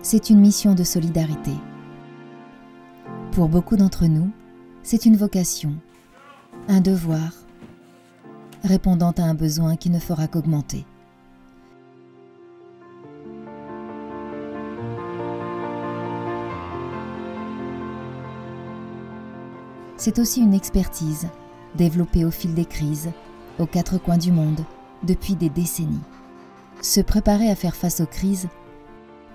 c'est une mission de solidarité. Pour beaucoup d'entre nous, c'est une vocation, un devoir, répondant à un besoin qui ne fera qu'augmenter. C'est aussi une expertise développée au fil des crises, aux quatre coins du monde, depuis des décennies. Se préparer à faire face aux crises,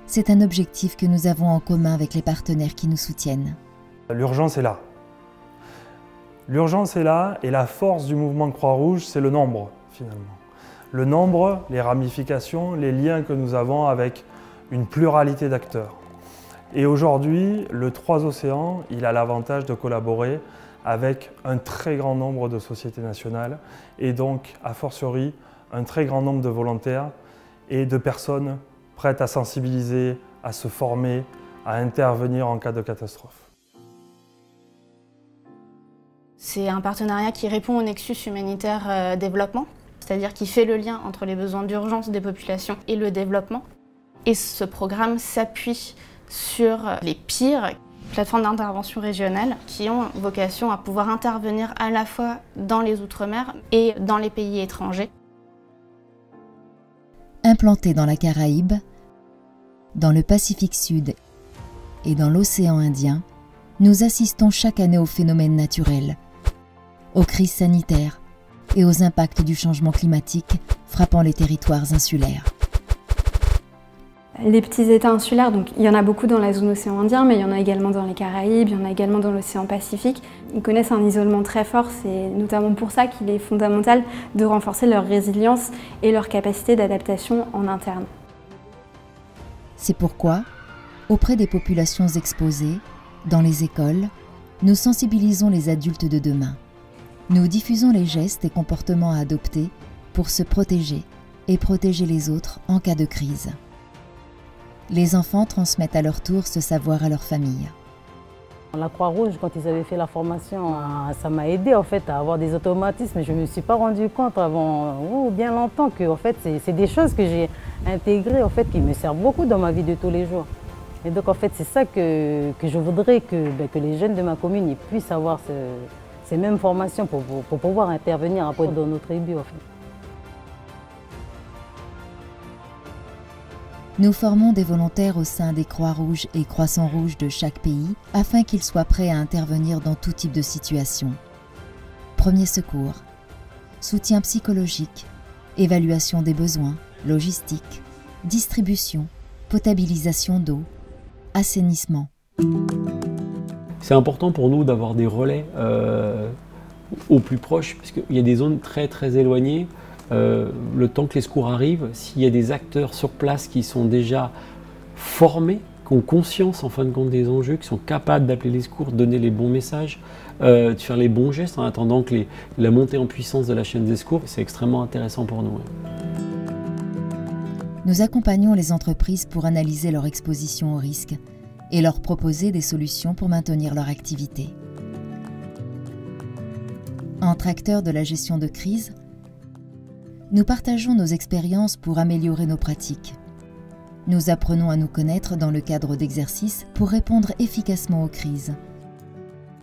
c'est un objectif que nous avons en commun avec les partenaires qui nous soutiennent. L'urgence est là. L'urgence est là et la force du mouvement Croix-Rouge, c'est le nombre finalement. Le nombre, les ramifications, les liens que nous avons avec une pluralité d'acteurs. Et aujourd'hui, le 3 Océans, il a l'avantage de collaborer avec un très grand nombre de sociétés nationales et donc, a fortiori, un très grand nombre de volontaires et de personnes prêtes à sensibiliser, à se former, à intervenir en cas de catastrophe. C'est un partenariat qui répond au nexus humanitaire développement, c'est-à-dire qui fait le lien entre les besoins d'urgence des populations et le développement. Et ce programme s'appuie sur les PIR, plateformes d'intervention régionales, qui ont vocation à pouvoir intervenir à la fois dans les Outre-mer et dans les pays étrangers. Implantés dans la Caraïbe, dans le Pacifique Sud et dans l'océan Indien, nous assistons chaque année aux phénomènes naturels, aux crises sanitaires et aux impacts du changement climatique frappant les territoires insulaires. Les petits États insulaires, donc il y en a beaucoup dans la zone océan Indien, mais il y en a également dans les Caraïbes, il y en a également dans l'océan Pacifique. Ils connaissent un isolement très fort, c'est notamment pour ça qu'il est fondamental de renforcer leur résilience et leur capacité d'adaptation en interne. C'est pourquoi, auprès des populations exposées, dans les écoles, nous sensibilisons les adultes de demain. Nous diffusons les gestes et comportements à adopter pour se protéger et protéger les autres en cas de crise. Les enfants transmettent à leur tour ce savoir à leur famille. La Croix-Rouge, quand ils avaient fait la formation, ça m'a aidé en fait à avoir des automatismes. Je ne me suis pas rendu compte avant bien longtemps que en fait, c'est des choses que j'ai intégrées en fait, qui me servent beaucoup dans ma vie de tous les jours. Et donc en fait, c'est ça que je voudrais que les jeunes de ma commune ils puissent avoir ces mêmes formations pour pouvoir intervenir après dans nos tribus. En fait. Nous formons des volontaires au sein des Croix-Rouges et Croissants-Rouges de chaque pays afin qu'ils soient prêts à intervenir dans tout type de situation. Premier secours, soutien psychologique, évaluation des besoins, logistique, distribution, potabilisation d'eau, assainissement. C'est important pour nous d'avoir des relais au plus proche, parce qu'il y a des zones très éloignées. Le temps que les secours arrivent, s'il y a des acteurs sur place qui sont déjà formés, qui ont conscience en fin de compte des enjeux, qui sont capables d'appeler les secours, de donner les bons messages, de faire les bons gestes en attendant que la montée en puissance de la chaîne des secours, c'est extrêmement intéressant pour nous. Nous accompagnons les entreprises pour analyser leur exposition aux risques et leur proposer des solutions pour maintenir leur activité. Entre acteurs de la gestion de crise, nous partageons nos expériences pour améliorer nos pratiques. Nous apprenons à nous connaître dans le cadre d'exercices pour répondre efficacement aux crises.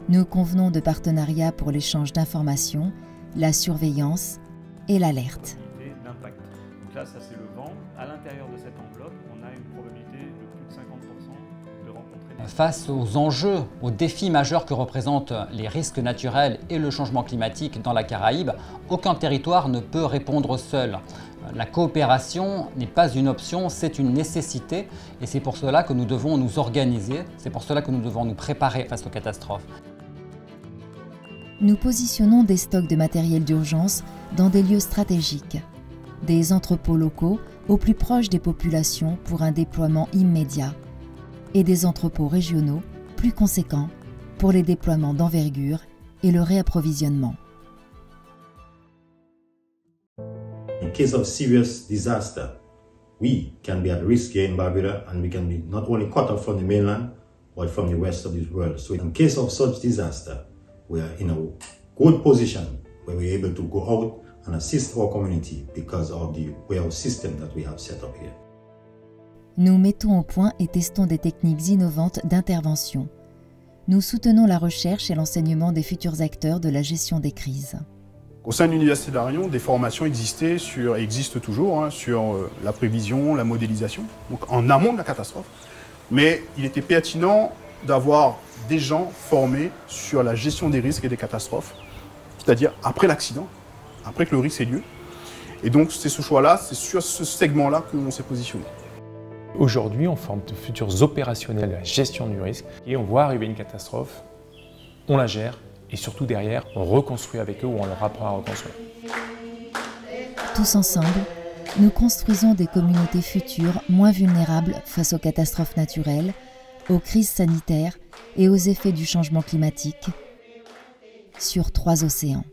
Nous convenons de partenariats pour l'échange d'informations, la surveillance et l'alerte. L'impact. Donc là, ça c'est le vent. À l'intérieur de cette enveloppe, on a une probabilité de plus de 50% de rencontrer. Face aux enjeux, aux défis majeurs que représentent les risques naturels et le changement climatique dans la Caraïbe, aucun territoire ne peut répondre seul. La coopération n'est pas une option, c'est une nécessité et c'est pour cela que nous devons nous organiser, c'est pour cela que nous devons nous préparer face aux catastrophes. Nous positionnons des stocks de matériel d'urgence dans des lieux stratégiques, des entrepôts locaux au plus proche des populations pour un déploiement immédiat et des entrepôts régionaux plus conséquents pour les déploiements d'envergure et le réapprovisionnement. In case of serious disaster, we can be at risk here in Barbuda and we can be not only cut off from the mainland, but from the rest of this world. So in case of such disaster, we are in a good position where we're able to go out and assist our community because of the way our system that we have set up here. nous mettons au point et testons des techniques innovantes d'intervention. Nous soutenons la recherche et l'enseignement des futurs acteurs de la gestion des crises. Au sein de l'Université d'Arion, des formations existent toujours sur la prévision, la modélisation, donc en amont de la catastrophe. Mais il était pertinent d'avoir des gens formés sur la gestion des risques et des catastrophes, c'est-à-dire après l'accident, après que le risque ait lieu. Et donc c'est ce choix-là, c'est sur ce segment-là que l'on s'est positionné. Aujourd'hui, on forme de futurs opérationnels de la gestion du risque et on voit arriver une catastrophe, on la gère et surtout derrière, on reconstruit avec eux ou on leur apprend à reconstruire. Tous ensemble, nous construisons des communautés futures moins vulnérables face aux catastrophes naturelles, aux crises sanitaires et aux effets du changement climatique sur 3 océans.